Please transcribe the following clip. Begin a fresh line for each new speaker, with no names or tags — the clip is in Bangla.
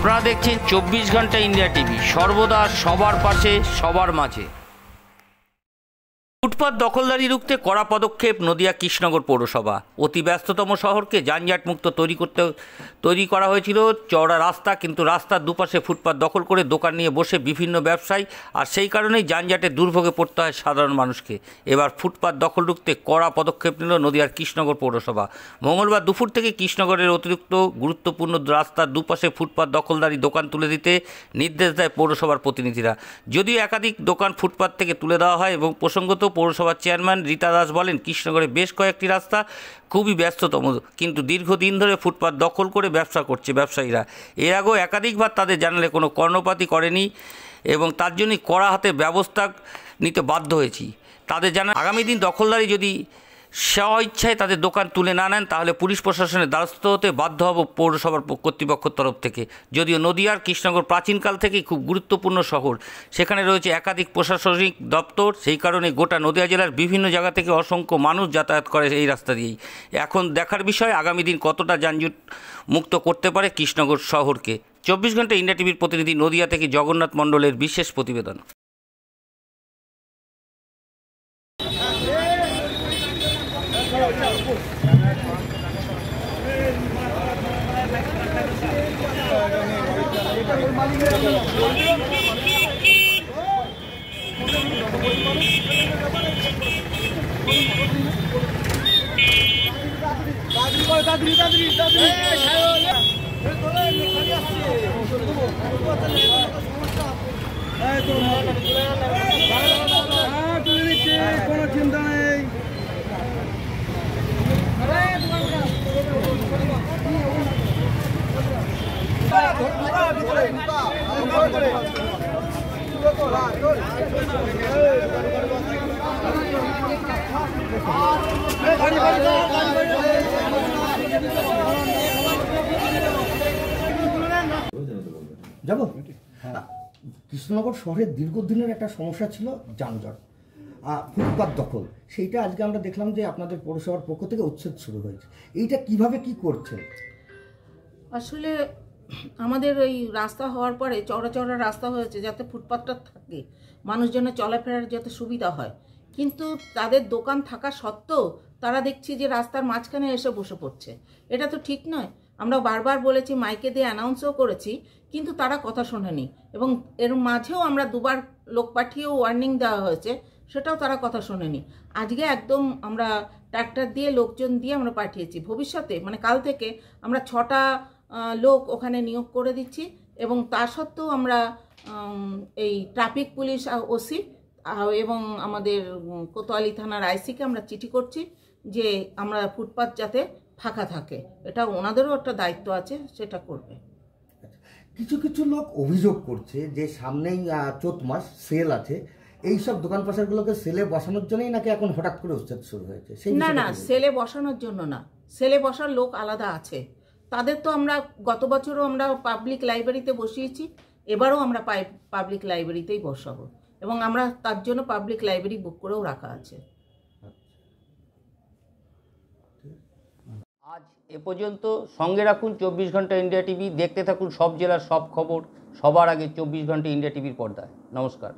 আপনারা দেখছেন 24 ঘন্টা ইন্ডিয়া টিভি, সর্বদা সবার পাশে সবার মাঝে। ফুটপাত দখলদারি রুখতে কড়া পদক্ষেপ নদিয়া কৃষ্ণনগর পৌরসভা। অতি ব্যস্ততম শহরকে যানজট মুক্ত তৈরি করা হয়েছিল চওড়া রাস্তা, কিন্তু রাস্তার দুপাশে ফুটপাত দখল করে দোকান নিয়ে বসে বিভিন্ন ব্যবসায়ী, আর সেই কারণেই যানজটের দুর্ভোগে পড়তে হয় সাধারণ মানুষকে। এবার ফুটপাত দখল রুখতে কড়া পদক্ষেপ নিল নদিয়ার কৃষ্ণনগর পৌরসভা। মঙ্গলবার দুপুর থেকে কৃষ্ণনগরের অতিরিক্ত গুরুত্বপূর্ণ রাস্তার দুপাশে ফুটপাত দখলদারি দোকান তুলে দিতে নির্দেশ দেয় পৌরসভার প্রতিনিধিরা। যদিও একাধিক দোকান ফুটপাত থেকে তুলে দেওয়া হয় এবং প্রসঙ্গত পৌরসভার চেয়ারম্যান রীতা দাস বলেন, কৃষ্ণনগরে বেশ কয়েকটি রাস্তা খুবই ব্যস্ততম, কিন্তু দীর্ঘদিন ধরে ফুটপাত দখল করে ব্যবসা করছে ব্যবসায়ীরা। এর আগেও একাধিকবার তাদের জানালে কোনো কর্ণপাতই করেনি এবং তার জন্যই কড়া হাতে ব্যবস্থা নিতে বাধ্য হয়েছি। তাদের জানা, আগামী দিন দখলদারি যদি স্বইচ্ছায় তাদের দোকান তুলে না নেন তাহলে পুলিশ প্রশাসনের দ্বারস্থ হতে বাধ্য হব পৌরসভার কর্তৃপক্ষের তরফ থেকে। যদিও নদিয়ার কৃষ্ণনগর প্রাচীনকাল থেকেই খুব গুরুত্বপূর্ণ শহর, সেখানে রয়েছে একাধিক প্রশাসনিক দপ্তর, সেই কারণে গোটা নদিয়া জেলার বিভিন্ন জায়গা থেকে অসংখ্য মানুষ যাতায়াত করে এই রাস্তা দিয়েই। এখন দেখার বিষয় আগামী দিন কতটা যানজট মুক্ত করতে পারে কৃষ্ণনগর শহরকে। 24 ঘন্টা ইন্ডিয়া টিভির প্রতিনিধি নদিয়া থেকে জগন্নাথ মণ্ডলের বিশেষ প্রতিবেদন।
কোনো চিন্তা নেই।
যাবো। কৃষ্ণনগর শহরের দীর্ঘদিনের একটা সমস্যা ছিল যানজট, ফুটপাত দখল। সেইটা আজকে আমরা দেখলাম যে আপনাদের পৌরসভার পক্ষ থেকে উচ্ছেদ শুরু হয়েছে। এইটা কিভাবে কি করছে?
আসলে আমাদের ওই রাস্তা হওয়ার পরে চওড়া চওড়া রাস্তা হয়েছে যাতে ফুটপাতটা থাকে, মানুষজনের চলাফেরার যাতে সুবিধা হয়, কিন্তু তাদের দোকান থাকা সত্ত্বেও তারা দেখছি যে রাস্তার মাঝখানে এসে বসে পড়ছে। এটা তো ঠিক নয়। আমরা বারবার বলেছি, মাইকে দিয়ে অ্যানাউন্সও করেছি, কিন্তু তারা কথা শোনেনি। এবং এর মাঝেও আমরা দুবার লোক পাঠিয়েও ওয়ার্নিং দেওয়া হয়েছে, সেটাও তারা কথা শোনেনি। আজকে একদম আমরা ট্র্যাক্টর দিয়ে লোকজন দিয়ে আমরা পাঠিয়েছি। ভবিষ্যতে মানে কাল থেকে আমরা 6টা লোক ওখানে নিয়োগ করে দিচ্ছি এবং তা সত্ত্বেও আমরা এই ট্রাফিক পুলিশ ওসি এবং আমাদের কোতোয়ালি থানার আইসিকে আমরা চিঠি করছি যে আমরা ফুটপাত যাতে ফাঁকা থাকে, এটা ওনাদেরও একটা দায়িত্ব আছে, সেটা করবে।
কিছু কিছু লোক অভিযোগ করছে যে সামনেই চৈত মাস সেল আছে, এইসব দোকান পাশারগুলোকে সেলে বসানোর জন্যই নাকি এখন হঠাৎ করে উচ্ছেদ শুরু হয়েছে।
না না, সেলে বসানোর জন্য না, সেলে বসার লোক আলাদা আছে। তাদের তো আমরা গত বছরও আমরা পাবলিক লাইব্রেরিতে বসিয়েছি, এবারও আমরা পাবলিক লাইব্রেরিতেই বসাবো এবং আমরা তার জন্য পাবলিক লাইব্রেরি বুক করেও রাখা আছে।
আজ এ পর্যন্ত। সঙ্গে রাখুন 24 ঘন্টা ইন্ডিয়া টিভি, দেখতে থাকুন সব জেলার সব খবর সবার আগে 24 ঘন্টা ইন্ডিয়া টিভির পর্দায়। নমস্কার।